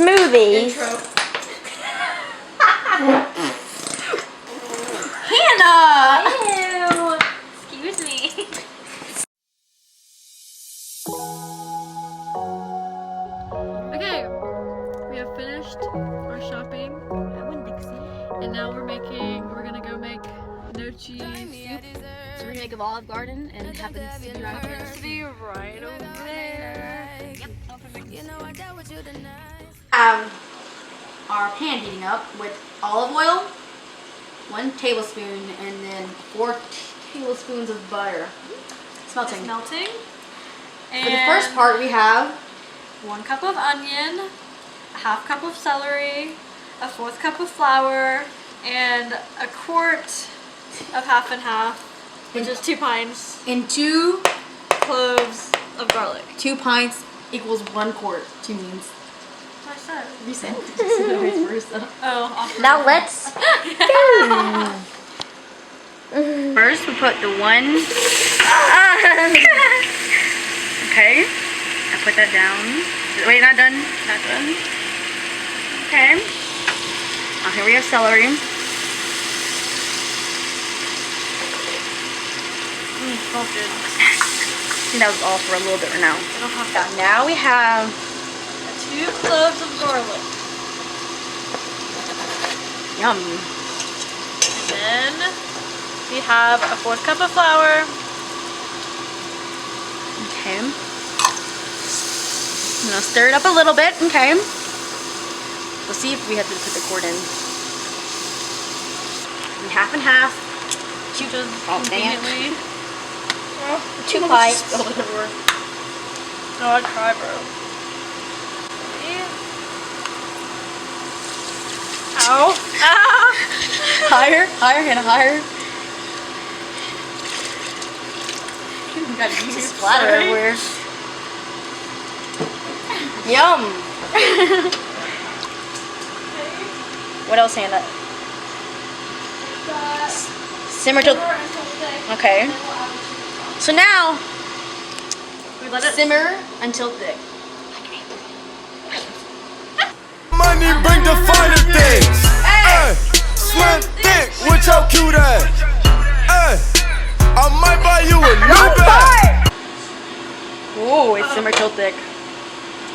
smoothies. Hannah! Ew. Excuse me. Okay, we have finished our shopping, and now we're gonna go make nochi soup. So we're gonna make of Olive Garden and happens to be right here. To be right over there. Yep. Our pan heating up with olive oil, 1 tablespoon, and then 4 tablespoons of butter. Smelting. It's melting. And For the first part, we have 1 cup of onion, a 1/2 cup of celery, a 1/4 cup of flour, and a quart of 1/2 and 1/2, which is 2 pints, in 2 cloves of garlic. 2 pints equals 1 quart. 2 means. What I said. You said vice versa. Oh, awesome. Now let's First, we put the 1. Okay. I put that down. Wait, not done. Not done. Okay. Here we have celery. Smells good. I think that was all for a little bit right now. I don't have that. Now we have 2 cloves of garlic. yum. And then we have a 1/4 cup of flour. Okay. I'm gonna stir it up a little bit. Okay. We'll see if we have to put the quart in. And 1/2 and 1/2. Which is Oh, dang it. conveniently. 2 pints. Spilled it everywhere. No, I'd cry, bro. Ow. Ah! Higher, higher, Hannah, higher. You got to splatter Sorry. everywhere. Yum. What else, Hannah? Simmer till. Okay. So now, We let it simmer until thick. Money bring the finer things. Hey, slim thick with your cute ass. Hey, I might buy you a new bag. Ooh, it's simmer till thick.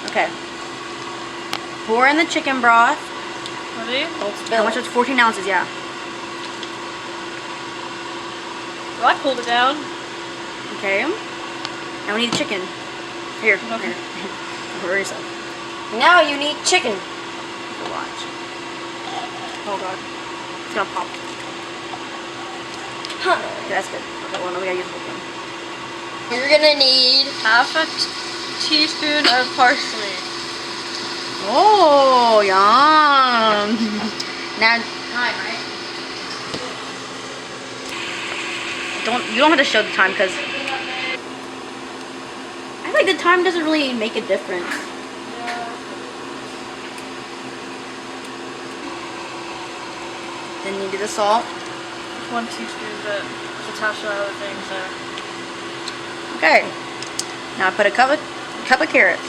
Okay. Pour in the chicken broth. ready. How much was 14 ounces? Yeah. Well, I pulled it down. Okay. Now we need the chicken. Here. Okay. Here. Hurry yourself. Now you need chicken. Watch. Oh god. It's gonna pop. Huh. Okay, that's good. Okay, well, now we gotta use the whole thing. You're gonna need Half a teaspoon of parsley. Oh, yum. Now, time, right? You don't have to show the time because I feel like the time doesn't really make a difference. Then you do the salt. 1 teaspoon, but it's attached to other things there. Okay. Now I put a cup of carrots.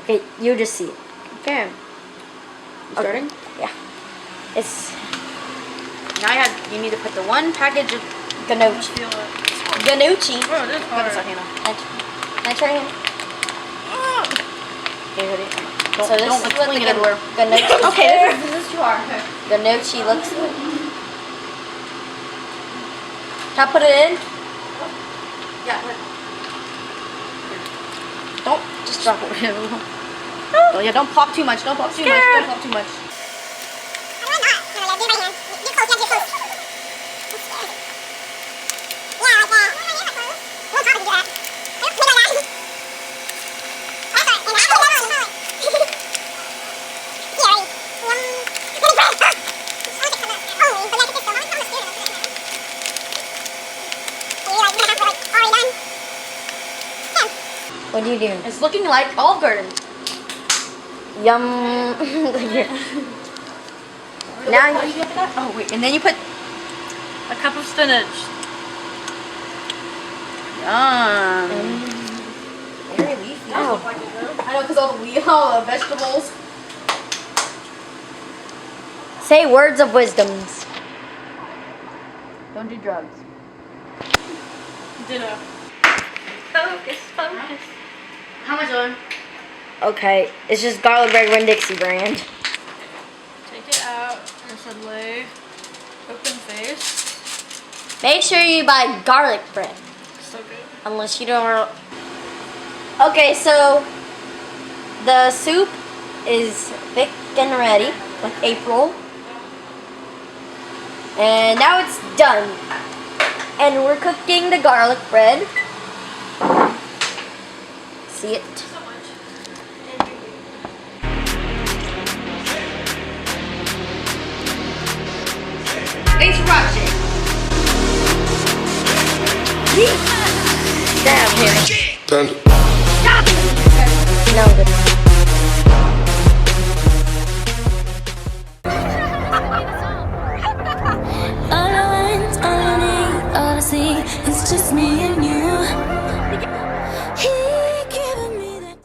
Okay, you just see it. Okay. You starting? Yeah. It's Now you need to put the 1 package of gnocchi. Feel it. Gnocchi. Oh, it is Put this hard. on, Hannah. Can I try it? Okay, ready? Don't, So this don't is like what fling the it everywhere. gnocchi. Okay, this is too hard. Gnocchi looks like. Can I put it in? Yeah. Don't just drop it. Oh yeah, don't pop too much. Don't pop too much. Don't pop too much. What do you do? It's looking like Olive Garden. Yum. Now What do you get for that? Oh wait, and then you put A cup of spinach. yum. the wheel of vegetables. Say words of wisdoms. Don't do drugs. Ditto. Focus, focus. How much on? Okay, it's just garlic bread Winn-Dixie brand. Take it out. I said lay. Open face. Make sure you buy garlic bread. So good. Unless you don't. Okay, so the soup is thick and ready with April. And now it's done. And we're cooking the garlic bread. See it? So much. Thanks for watching. Damn, here. Panda. No, good.